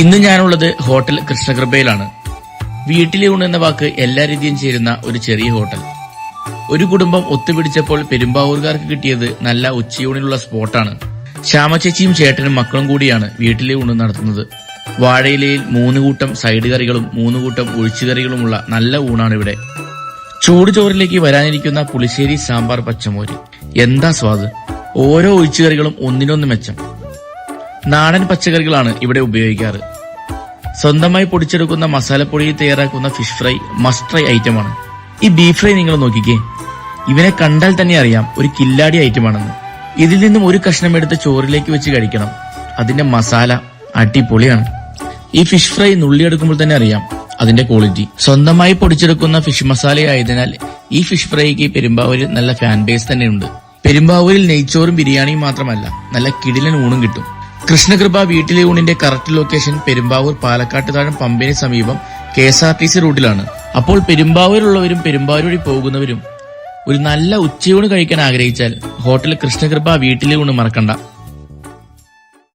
ഇന്ന് ഞാനുള്ളത് ഹോട്ടൽ കൃഷ്ണകൃപയിലാണ്. വീട്ടിലെ ഊണ് എന്ന വാക്ക് എല്ലാ രീതിയും ചേരുന്ന ഒരു ചെറിയ ഹോട്ടൽ. ഒരു കുടുംബം ഒത്തുപിടിച്ചപ്പോൾ പെരുമ്പാവൂർക്കാർക്ക് കിട്ടിയത് നല്ല ഉച്ചയൂണിലുള്ള സ്പോട്ടാണ്. ശ്യാമചേച്ചിയും ചേട്ടനും മക്കളും കൂടിയാണ് വീട്ടിലെ ഊണ് നടത്തുന്നത്. വാഴയിലയിൽ 3 കൂട്ടം സൈഡ് കറികളും 3 കൂട്ടം ഒഴിച്ചുകറികളുമുള്ള നല്ല ഊണാണ് ഇവിടെ. ചൂട് ചോറിലേക്ക് വരാനിരിക്കുന്ന പുളിശ്ശേരി, സാമ്പാർ, പച്ചമോര്, എന്താ സ്വാദ്! ഓരോ ഒഴിച്ചുകറികളും ഒന്നിനൊന്ന് മെച്ചം. നാടൻ പച്ചക്കറികളാണ് ഇവിടെ ഉപയോഗിക്കാറ്. സ്വന്തമായി പൊടിച്ചെടുക്കുന്ന മസാലപ്പൊടിയിൽ തയ്യാറാക്കുന്ന ഫിഷ് ഫ്രൈ മസ്റ്റ് ട്രൈ ഐറ്റമാണ്. ഈ ബീഫ് ഫ്രൈ നിങ്ങൾ നോക്കിക്കേ, ഇവനെ കണ്ടാൽ തന്നെ അറിയാം ഒരു കില്ലാടി ഐറ്റമാണെന്ന്. ഇതിൽ നിന്നും ഒരു കഷ്ണം എടുത്ത് ചോറിലേക്ക് വെച്ച് കഴിക്കണം. അതിന്റെ മസാല അടിപൊളിയാണ്. ഈ ഫിഷ് ഫ്രൈ നുള്ളിയെടുക്കുമ്പോൾ തന്നെ അറിയാം അതിന്റെ ക്വാളിറ്റി. സ്വന്തമായി പൊടിച്ചെടുക്കുന്ന ഫിഷ് മസാലയായതിനാൽ ഈ ഫിഷ് ഫ്രൈക്ക് പെരുമ്പാവൂരിൽ നല്ല ഫാൻ ബേസ് തന്നെയുണ്ട്. പെരുമ്പാവൂരിൽ നെയ്ച്ചോറും ബിരിയാണിയും മാത്രമല്ല, നല്ല കിടിലൻ ഊണും കിട്ടും. കൃഷ്ണകൃപ വീട്ടിലെ ഊണിന്റെ കറക്റ്റ് ലൊക്കേഷൻ പെരുമ്പാവൂർ പാലക്കാട്ട് താഴം പമ്പിന് സമീപം KSRTC റൂട്ടിലാണ്. അപ്പോൾ പെരുമ്പാവൂരുള്ളവരും പെരുമ്പാവൂർ വഴി പോകുന്നവരും ഒരു നല്ല ഉച്ചയൂണ് കഴിക്കാൻ ആഗ്രഹിച്ചാൽ ഹോട്ടൽ കൃഷ്ണകൃപ വീട്ടിലെ ഊണ് മറക്കണ്ട.